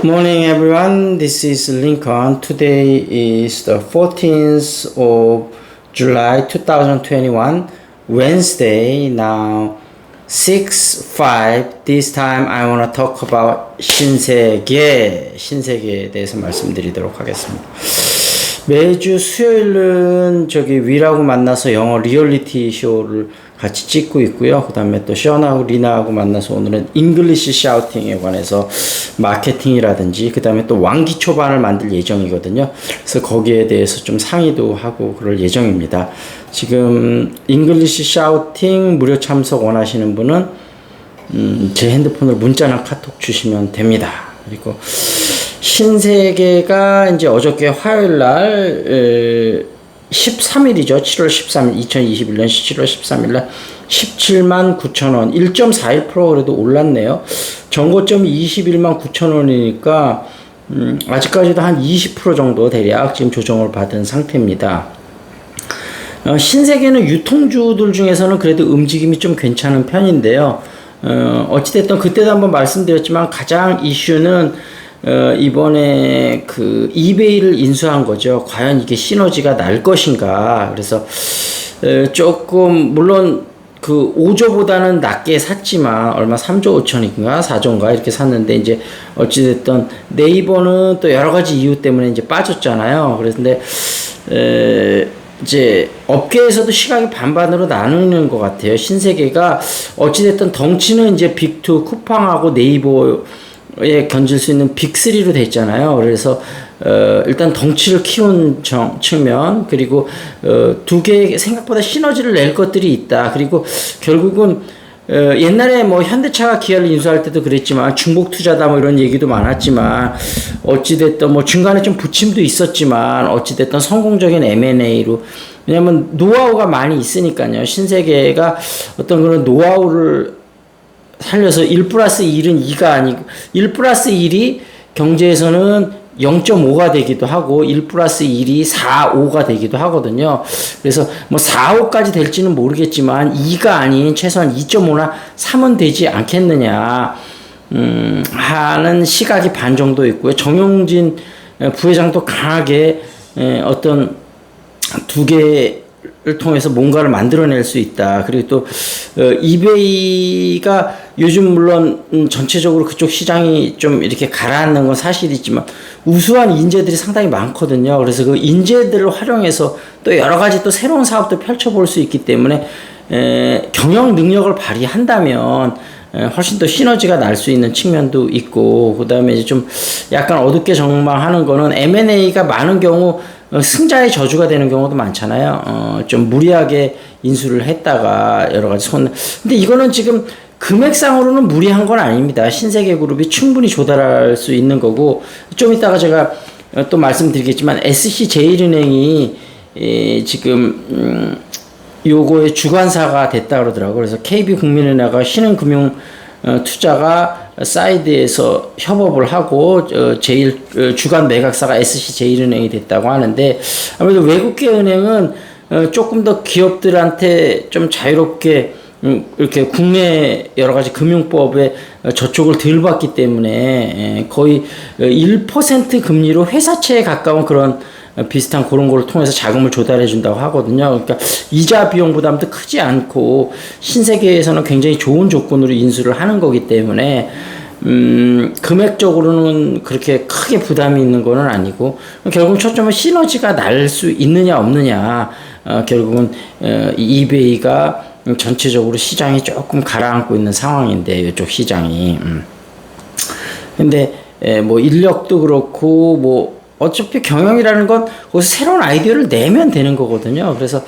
Morning everyone, this is Lincoln. Today is the 14th of July 2021, Wednesday. Now 6:05. This time I want to talk about 신세계에 대해서 말씀드리도록 하겠습니다. 매주 수요일은 위라고 만나서 영어 리얼리티 쇼를 같이 찍고 있고요. 그 다음에 또 시원하고 리나하고 만나서 오늘은 잉글리시 샤우팅에 관해서 마케팅이라든지 그 다음에 또 왕기 초반을 만들 예정이거든요. 그래서 거기에 대해서 좀 상의도 하고 그럴 예정입니다. 지금 잉글리시 샤우팅 무료 참석 원하시는 분은 제 핸드폰으로 문자나 카톡 주시면 됩니다. 그리고 신세계가 이제 어저께 화요일날 13일이죠. 7월 13일, 2021년 7월 13일날 17만 9천원, 1.41% 그래도 올랐네요. 전고점이 21만 9천원이니까 아직까지도 한 20% 정도 대략 지금 조정을 받은 상태입니다. 신세계는 유통주들 중에서는 그래도 움직임이 좀 괜찮은 편인데요. 어찌됐든 그때도 한번 말씀드렸지만 가장 이슈는 이번에 그 이베이를 인수한 거죠. 과연 이게 시너지가 날 것인가. 그래서 조금 물론 그 5조보다는 낮게 샀지만 얼마 3조 5천인가 4조인가 이렇게 샀는데 이제 어찌됐든 네이버는 또 여러 가지 이유 때문에 이제 빠졌잖아요. 그런데 이제 업계에서도 시각이 반반으로 나누는 것 같아요. 신세계가 어찌됐든 덩치는 이제 빅2 쿠팡하고 네이버에 견질 수 있는 빅3로 돼 있잖아요. 그래서 일단 덩치를 키운 측면, 그리고 두 개 생각보다 시너지를 낼 것들이 있다. 그리고 결국은 옛날에 뭐 현대차가 기아를 인수할 때도 그랬지만 중복 투자다 뭐 이런 얘기도 많았지만 어찌됐든 뭐 중간에 좀 부침도 있었지만 어찌됐든 성공적인 M&A로, 왜냐면 노하우가 많이 있으니까요. 신세계가 어떤 그런 노하우를 살려서 1+1은 2가 아니고 1+1이 경제에서는 0.5가 되기도 하고 1+1이 4, 5가 되기도 하거든요. 그래서 뭐 4, 5까지 될지는 모르겠지만 2가 아닌 최소한 2.5나 3은 되지 않겠느냐 하는 시각이 반 정도 있고요. 정용진 부회장도 강하게 어떤 두 개를 통해서 뭔가를 만들어낼 수 있다. 그리고 또 이베이가 요즘 물론 전체적으로 그쪽 시장이 좀 이렇게 가라앉는 건 사실이지만 우수한 인재들이 상당히 많거든요. 그래서 그 인재들을 활용해서 또 여러 가지 또 새로운 사업도 펼쳐볼 수 있기 때문에 경영 능력을 발휘한다면 훨씬 더 시너지가 날 수 있는 측면도 있고, 그 다음에 이제 좀 약간 어둡게 전망하는 거는 M&A가 많은 경우 승자의 저주가 되는 경우도 많잖아요. 좀 무리하게 인수를 했다가 여러 가지 근데 이거는 지금 금액상으로는 무리한 건 아닙니다. 신세계 그룹이 충분히 조달할 수 있는 거고, 좀 이따가 제가 또 말씀드리겠지만 SC제일은행이 지금 요거의 주관사가 됐다 그러더라고요. 그래서 KB국민은행과 신흥금융 투자가 사이드에서 협업을 하고 제일 주간 매각사가 SC제일은행이 됐다고 하는데, 아무래도 외국계 은행은 조금 더 기업들한테 좀 자유롭게 이렇게 국내 여러 가지 금융법에 저촉을 덜 받기 때문에 거의 1% 금리로 회사채에 가까운 그런 비슷한 그런 거를 통해서 자금을 조달해 준다고 하거든요. 그러니까 이자 비용 부담도 크지 않고 신세계에서는 굉장히 좋은 조건으로 인수를 하는 거기 때문에 금액적으로는 그렇게 크게 부담이 있는 거는 아니고, 결국 초점은 시너지가 날 수 있느냐 없느냐. 결국은 이베이가 전체적으로 시장이 조금 가라앉고 있는 상황인데, 이쪽 시장이 근데 뭐 인력도 그렇고 뭐 어차피 경영이라는 건 거기서 새로운 아이디어를 내면 되는 거거든요. 그래서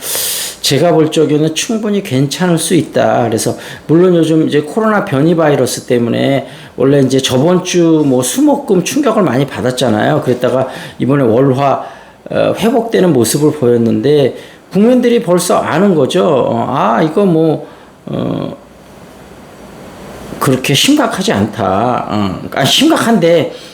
제가 볼 적에는 충분히 괜찮을 수 있다. 그래서 물론 요즘 이제 코로나 변이 바이러스 때문에 원래 이제 저번 주 뭐 수목금 충격을 많이 받았잖아요. 그랬다가 이번에 월화 회복되는 모습을 보였는데 국민들이 벌써 아는 거죠. 이거 뭐 그렇게 심각하지 않다.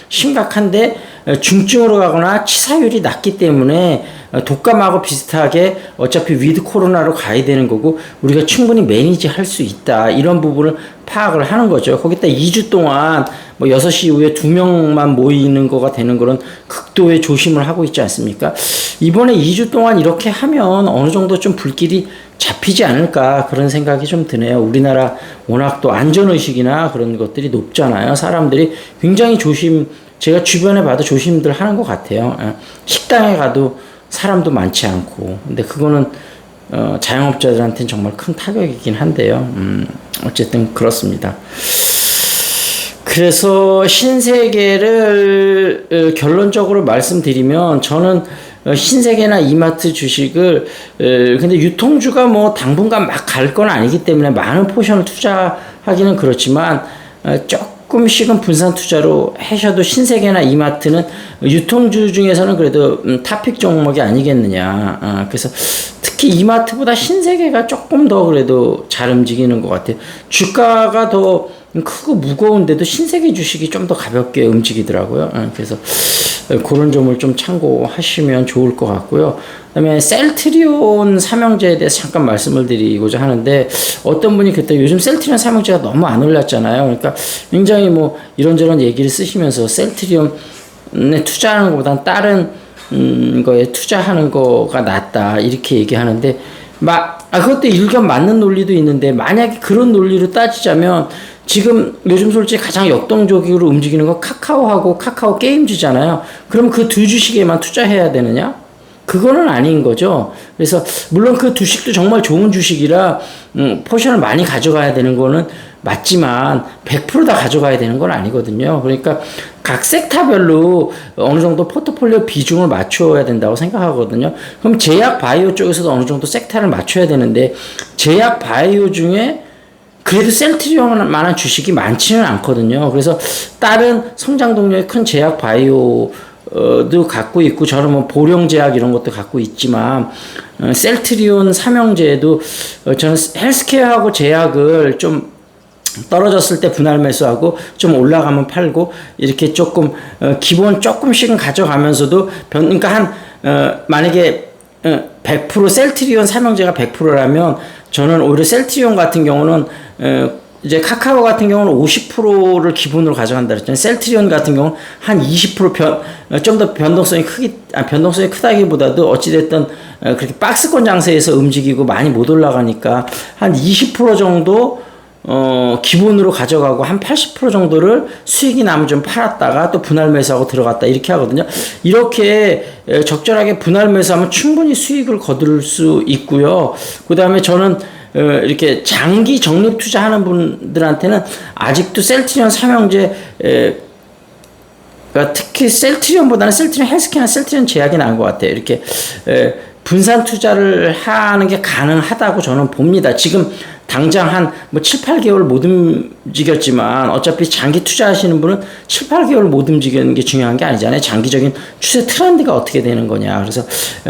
심각한데 중증으로 가거나 치사율이 낮기 때문에 독감하고 비슷하게 어차피 위드 코로나로 가야 되는 거고 우리가 충분히 매니지 할 수 있다. 이런 부분을 파악을 하는 거죠. 거기다 2주 동안 뭐 6시 이후에 2명만 모이는 거가 되는 거는 극도의 조심을 하고 있지 않습니까? 이번에 2주 동안 이렇게 하면 어느 정도 좀 불길이 잡히지 않을까 그런 생각이 좀 드네요. 우리나라 워낙 또 안전의식이나 그런 것들이 높잖아요. 사람들이 굉장히 제가 주변에 봐도 조심들 하는 것 같아요. 식당에 가도 사람도 많지 않고. 근데 그거는 자영업자들한테는 정말 큰 타격이긴 한데요. 어쨌든 그렇습니다. 그래서 신세계를 결론적으로 말씀드리면 저는 신세계나 이마트 주식을 근데 유통주가 뭐 당분간 막 갈 건 아니기 때문에 많은 포션을 투자하기는 그렇지만 조금씩은 분산 투자로 하셔도 신세계나 이마트는 유통주 중에서는 그래도 탑픽 종목이 아니겠느냐. 그래서 특히 이마트보다 신세계가 조금 더 그래도 잘 움직이는 것 같아요. 주가가 더 크고 무거운데도 신세계 주식이 좀 더 가볍게 움직이더라고요. 그래서 그런 점을 좀 참고하시면 좋을 것 같고요. 그다음에 셀트리온 삼형제에 대해서 잠깐 말씀을 드리고자 하는데 어떤 분이 그때 요즘 셀트리온 삼형제가 너무 안 올랐잖아요. 그러니까 굉장히 뭐 이런저런 얘기를 쓰시면서 셀트리온에 투자하는 것보단 다른 거에 투자하는 거가 낫다 이렇게 얘기하는데 그것도 일견 맞는 논리도 있는데 만약에 그런 논리로 따지자면 지금 요즘 솔직히 가장 역동적으로 움직이는 건 카카오하고 카카오 게임즈잖아요. 그럼 그 두 주식에만 투자해야 되느냐? 그거는 아닌 거죠. 그래서 물론 그 주식도 정말 좋은 주식이라 포션을 많이 가져가야 되는 거는 맞지만 100% 다 가져가야 되는 건 아니거든요. 그러니까 각 섹터별로 어느 정도 포트폴리오 비중을 맞춰야 된다고 생각하거든요. 그럼 제약 바이오 쪽에서도 어느 정도 섹터를 맞춰야 되는데 제약 바이오 중에 그래도 셀트리온만한 주식이 많지는 않거든요. 그래서 다른 성장 동력이 큰 제약 바이오도 갖고 있고 저는 뭐 보령제약 이런 것도 갖고 있지만 셀트리온 삼형제에도 저는 헬스케어하고 제약을 좀 떨어졌을 때 분할 매수하고 좀 올라가면 팔고 이렇게 조금 기본 조금씩은 가져가면서도 그러니까 만약에 100% 셀트리온 삼형제가 100%라면 저는 오히려 셀트리온 같은 경우는 이제 카카오 같은 경우는 50%를 기본으로 가져간다 그랬잖아요. 셀트리온 같은 경우는 한 20% 좀 더 변동성이 크다기보다도 어찌됐든 그렇게 박스권 장세에서 움직이고 많이 못 올라가니까 한 20% 정도 기본으로 가져가고 한 80% 정도를 수익이 나면 좀 팔았다가 또 분할 매수하고 들어갔다 이렇게 하거든요. 이렇게 적절하게 분할 매수하면 충분히 수익을 거둘 수 있고요. 그 다음에 저는 이렇게 장기 적립 투자하는 분들한테는 아직도 셀트리온 삼형제 특히 셀트리온보다는 셀트리온 헬스케어나 셀트리온 제약이 나은 것 같아요. 이렇게 분산 투자를 하는 게 가능하다고 저는 봅니다. 지금 당장 한 뭐 7, 8개월 못 움직였지만 어차피 장기 투자하시는 분은 7, 8개월 못 움직이는 게 중요한 게 아니잖아요. 장기적인 추세 트렌드가 어떻게 되는 거냐. 그래서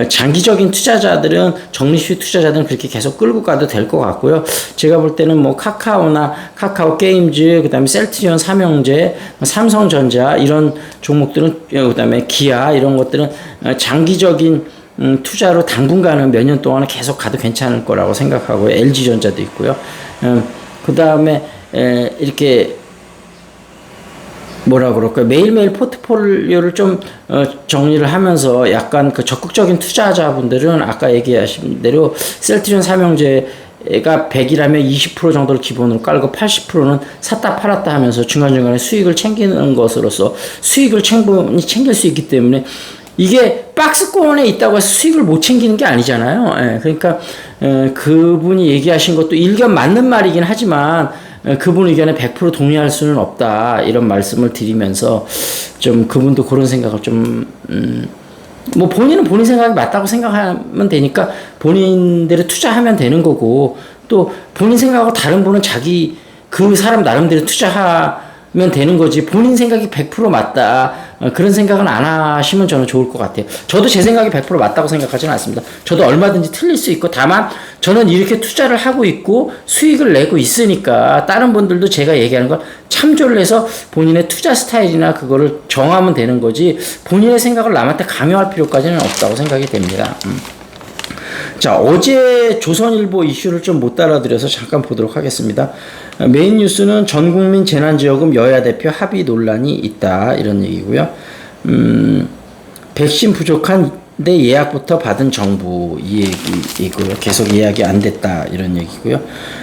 장기적인 투자자들은 적립식 투자자들은 그렇게 계속 끌고 가도 될 것 같고요. 제가 볼 때는 뭐 카카오나 카카오 게임즈, 그다음에 셀트리온 삼형제, 삼성전자 이런 종목들은 그다음에 기아 이런 것들은 장기적인 투자로 당분간은 몇 년 동안은 계속 가도 괜찮을 거라고 생각하고요. LG전자도 있고요. 그 다음에 이렇게 뭐라 그럴까요? 매일매일 포트폴리오를 좀 정리를 하면서 약간 그 적극적인 투자자분들은 아까 얘기하신 대로 셀트리온 삼형제가 100이라면 20% 정도를 기본으로 깔고 80%는 샀다 팔았다 하면서 중간중간에 수익을 챙기는 것으로서 수익을 충분히 챙길 수 있기 때문에 이게 박스권에 있다고 해서 수익을 못 챙기는 게 아니잖아요. 그러니까 그분이 얘기하신 것도 일견 맞는 말이긴 하지만 그분 의견에 100% 동의할 수는 없다 이런 말씀을 드리면서 좀 그분도 그런 생각을 좀 뭐 본인은 본인 생각이 맞다고 생각하면 되니까 본인대로 투자하면 되는 거고 또 본인 생각하고 다른 분은 자기 그 사람 나름대로 투자하면 되는 거지 본인 생각이 100% 맞다 그런 생각은 안 하시면 저는 좋을 것 같아요. 저도 제 생각이 100% 맞다고 생각하지는 않습니다. 저도 얼마든지 틀릴 수 있고 다만 저는 이렇게 투자를 하고 있고 수익을 내고 있으니까 다른 분들도 제가 얘기하는 걸 참조를 해서 본인의 투자 스타일이나 그거를 정하면 되는 거지 본인의 생각을 남한테 강요할 필요까지는 없다고 생각이 됩니다. 자, 어제 조선일보 이슈를 좀 못 따라드려서 잠깐 보도록 하겠습니다. 메인 뉴스는 전국민 재난지원금 여야 대표 합의 논란이 있다 이런 얘기고요. 백신 부족한데 예약부터 받은 정부 이 얘기고요. 계속 예약이 안 됐다 이런 얘기고요.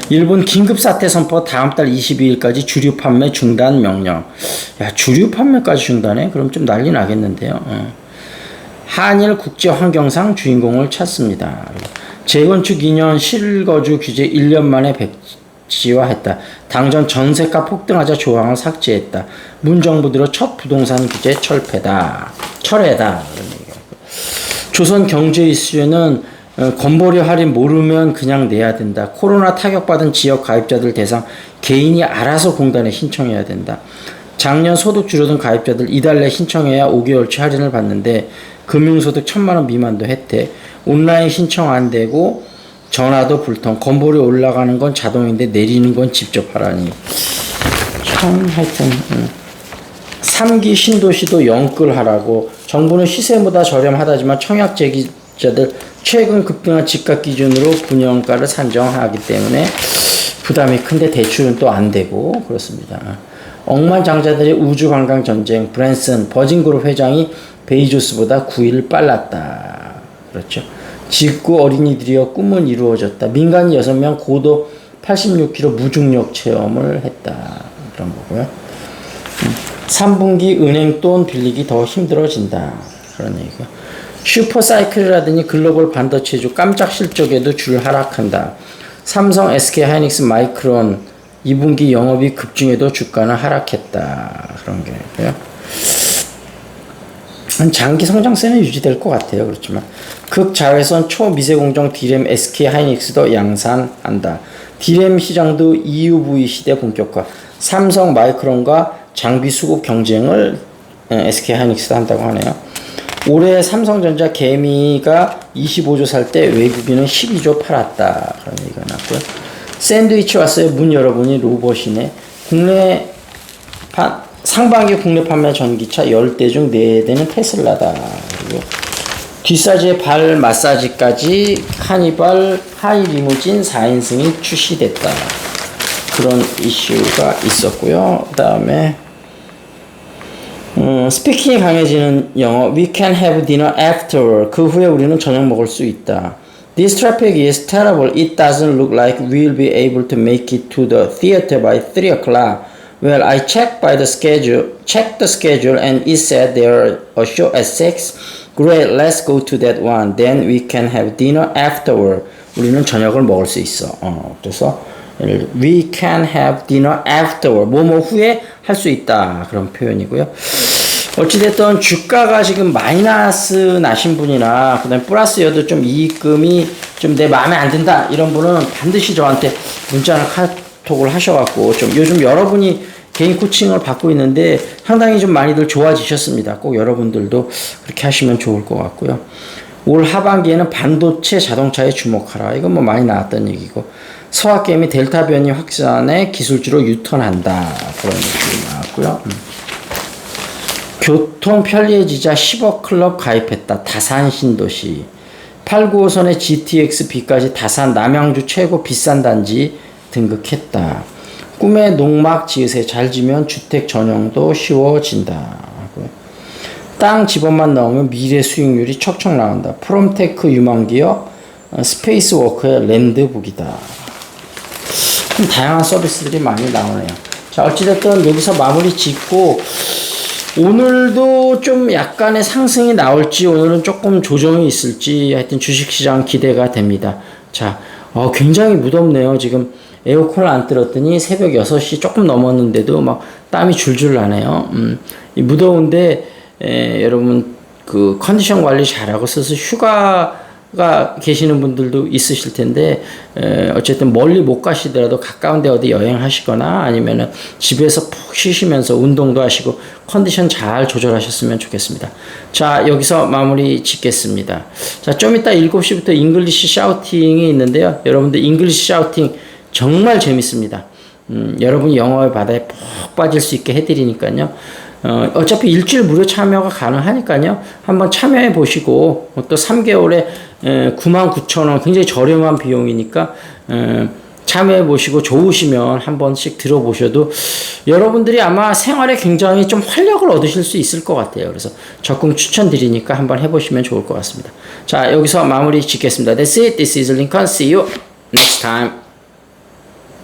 일본 긴급사태 선포 다음 달 22일까지 주류 판매 중단 명령. 야, 주류 판매까지 중단해? 그럼 좀 난리 나겠는데요. 한일 국제환경상 주인공을 찾습니다. 재건축 2년 실거주 규제 1년 만에 백지화했다. 당전 전세가 폭등하자 조항을 삭제했다. 문정부 들어 첫 부동산 규제 철회다. 조선 경제 이슈는 건보료 할인 모르면 그냥 내야 된다. 코로나 타격받은 지역 가입자들 대상 개인이 알아서 공단에 신청해야 된다. 작년 소득 줄어든 가입자들 이달 내 신청해야 5개월치 할인을 받는데 금융소득 1,000만원 미만도 혜택. 온라인 신청 안 되고 전화도 불통. 건보료 올라가는 건 자동인데 내리는 건 직접 하라니. 참 하여튼 3기 신도시도 연끌하라고. 정부는 시세보다 저렴하다지만 청약제기자들 최근 급등한 집값 기준으로 분양가를 산정하기 때문에 부담이 큰데 대출은 또 안 되고 그렇습니다. 억만장자들의 우주관광 전쟁. 브랜슨 버진그룹 회장이 베이조스보다 9일 빨랐다. 그렇죠. 직구 어린이들이여 꿈은 이루어졌다. 민간인 6명 고도 86km 무중력 체험을 했다. 그런 거고요. 3분기 은행 돈 빌리기 더 힘들어진다. 그런 얘기고. 슈퍼사이클이라더니 글로벌 반도체주 깜짝 실적에도 줄 하락한다. 삼성, SK 하이닉스, 마이크론 2분기 영업이 급증해도 주가는 하락했다. 그런 게 있고요. 장기 성장세는 유지될 것 같아요. 그렇지만 극자외선 초미세공정 D램 SK 하이닉스도 양산한다. D램 시장도 EUV 시대 본격화. 삼성 마이크론과 장비 수급 경쟁을 SK 하이닉스도 한다고 하네요. 올해 삼성전자 개미가 25조 살 때 외국인은 12조 팔았다. 그런 얘기가 났고요. 샌드위치 왔어요. 문 열어보니 로봇이네. 국내 상반기 국내 판매 전기차 10대 중 4대는 테슬라다. 그리고 뒷사지에 발 마사지까지 카니발 하이 리무진 4인승이 출시됐다. 그런 이슈가 있었고요. 그 다음에 스피킹이 강해지는 영어. We can have dinner after. 그 후에 우리는 저녁 먹을 수 있다. This traffic is terrible. It doesn't look like we'll be able to make it to the theater by 3 o'clock. Well, I checked the schedule and it said there a show at 6. Great, let's go to that one. Then we can have dinner afterward. 우리는 저녁을 먹을 수 있어. 그래서 we can have dinner afterward. 뭐뭐 후에 할 수 있다. 그런 표현이고요. 어찌됐든 주가가 지금 마이너스 나신 분이나 그다음에 플러스여도 좀 이익금이 좀 내 마음에 안 든다 이런 분은 반드시 저한테 문자나 카톡을 하셔갖고 좀 요즘 여러분이 개인 코칭을 받고 있는데 상당히 좀 많이들 좋아지셨습니다. 꼭 여러분들도 그렇게 하시면 좋을 것 같고요. 올 하반기에는 반도체 자동차에 주목하라. 이건 뭐 많이 나왔던 얘기고. 서학개미 델타 변이 확산에 기술주로 유턴한다. 그런 얘기 나왔고요. 교통 편리해지자 10억 클럽 가입했다. 다산 신도시. 895선의 GTX-B까지 다산 남양주 최고 비싼 단지 등극했다. 꿈의 농막 지으세. 잘 지면 주택 전용도 쉬워진다. 땅 집원만 나오면 미래 수익률이 척척 나온다. 프롬테크 유망기업 스페이스워크의 랜드북이다. 다양한 서비스들이 많이 나오네요. 자, 어찌됐든 여기서 마무리 짓고 오늘도 좀 약간의 상승이 나올지 오늘은 조금 조정이 있을지 하여튼 주식시장 기대가 됩니다. 자, 굉장히 무덥네요. 지금 에어컨을 안 틀었더니 새벽 6시 조금 넘었는데도 막 땀이 줄줄 나네요. 이 무더운데 여러분 그 컨디션 관리 잘하고 써서 휴가가 계시는 분들도 있으실 텐데 어쨌든 멀리 못 가시더라도 가까운 데 어디 여행하시거나 아니면은 집에서 푹 쉬시면서 운동도 하시고 컨디션 잘 조절하셨으면 좋겠습니다. 자, 여기서 마무리 짓겠습니다. 자, 좀 이따 7시부터 잉글리시 샤우팅이 있는데요. 여러분들 잉글리시 샤우팅 정말 재밌습니다. 여러분이 영어의 바다에 푹 빠질 수 있게 해드리니까요. 어차피 일주일 무료 참여가 가능하니까요. 한번 참여해 보시고 또 3개월에 99,000원 굉장히 저렴한 비용이니까 참여해 보시고 좋으시면 한 번씩 들어보셔도 여러분들이 아마 생활에 굉장히 좀 활력을 얻으실 수 있을 것 같아요. 그래서 적극 추천드리니까 한번 해보시면 좋을 것 같습니다. 자, 여기서 마무리 짓겠습니다. That's it. This is Lincoln. See you next time.